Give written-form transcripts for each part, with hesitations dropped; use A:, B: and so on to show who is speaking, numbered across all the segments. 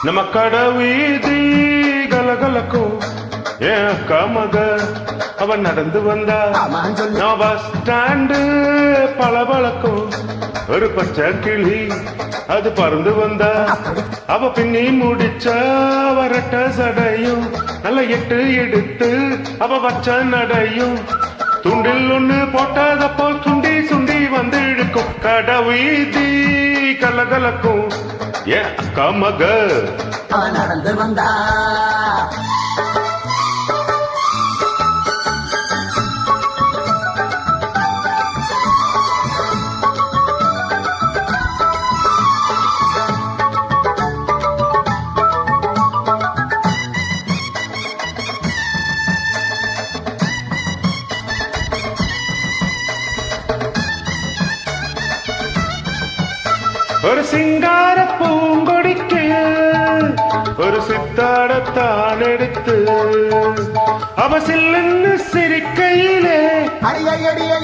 A: நம்ம கடை வீதி கலகலக்கும் ஏன் அக்கா மக அவன் நடந்து வந்தா நம்ம பஸ் ஸ்டாண்டு பளபளக்கும் ஒரு பச்சை கிளி அது பறந்து வந்தா அவ பின்னி முடிச்ச வரட்ட சடையும் நல்ல எட்டு எடுத்து அவ வச்ச நடையும் துண்டில் ஒண்ணு போட்டதப்போ சுண்டி சுண்டி வந்து இழுக்கும் கடை வீதி கலகலக்கும் ஏன் அக்கா மக
B: நடந்து வந்தா
A: ஒரு சிங்கார பூங்கொடிக்கு ஒரு சித்தாடத்தான் எடுத்து அவ சில்லுன்னு சிரிக்கையிலே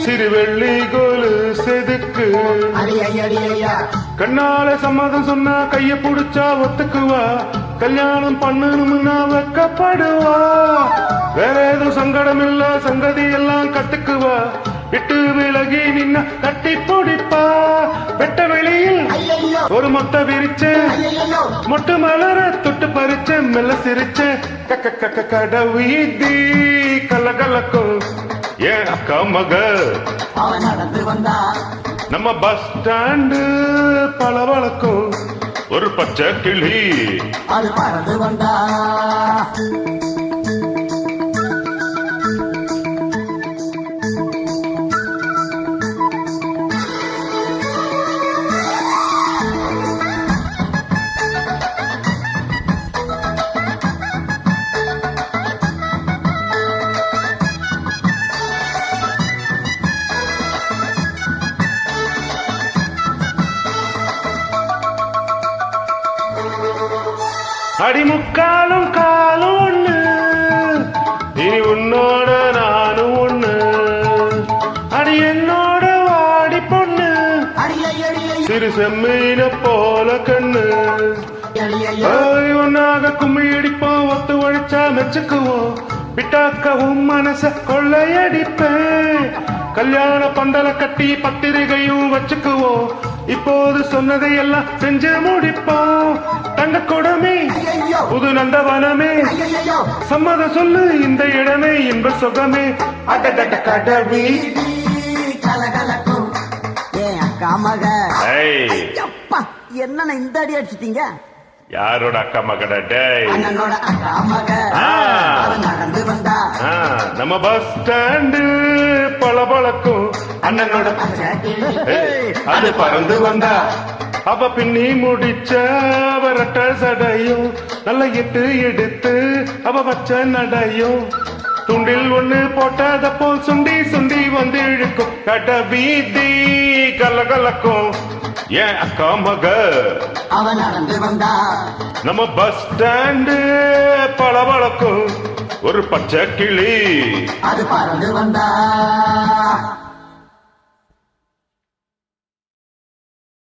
A: சிறு வெள்ளி கோலு செதுக்கு கண்ணால சம்மதம் சொன்னா கைய புடிச்சா ஒத்துக்குவா கல்யாணம் பண்ணணும்னா வெக்கப்படுவா வேற ஏதும் சங்கடம் இல்ல சங்கதி எல்லாம் கத்துக்குவா விட்டு விலகி நின்ன கட்டி பிடிப்பா வெட்ட வெளியில் ஒரு மொத்த விரிச்ச மொட்டு மலர தொட்டு பறிச்ச மெல்ல சிரிச்ச கடை வீதி கலகலக்கும் ஏன் அக்கா மக
B: நடந்து வந்தா
A: நம்ம பஸ் ஸ்டாண்டு பளபளக்கும் ஒரு பச்சை கிளி
B: அது பறந்து வந்தா
A: அடிமுக்காலும் காலும் ஒண்ணு இனி உன்னோட நானும் ஒண்ணு அடி என்னோட வாடி பொண்ணு சிறு செம்மீன போல கண்ணு ஒன்னாக கும்மி அடிப்போம் ஒத்து ஒழிச்சா மெச்சுக்குவோம் விட்டாக்கவும் மனச கொள்ளையடிப்பேன் கல்யாண பந்தல கட்டி பத்திரிகையும் வச்சுக்குவோம் இப்போது சொன்னதை எல்லாம் செஞ்சு முடிப்போம் தங்க கூடமே புது நந்தவனமே சம்மத சொல்லு இந்த இடமே இன்ப சுகமே அடடட கடவி
B: கலகலக்கும் ஏன் அக்கா மக என்ன இந்த அடி அடிச்சிட்டீங்க
A: யாரோட அக்கா மகடா டேய்
B: அண்ணனோட அக்கா மக நடந்து வந்தா
A: நம்ம பஸ் ஸ்டாண்டு பளபளக்கும் அண்ணனோட அது பறந்து வந்தா அவ பின்னி முடிச்ச வரட்ட சடையும் நல்ல எட்டு எடுத்து அவ வச்ச நடையும் துண்டில் ஒண்ணு போட்டத போல் சுண்டி சுண்டி வந்து இழுக்கும் கடை வீதி கலகலக்கும் ஏன் அக்கா மக
B: அவன் நடந்து வந்தா
A: நம்ம பஸ் ஸ்டாண்டு பளபளக்கும் ஒரு பச்சை கிளி
B: அது பறந்து வந்தா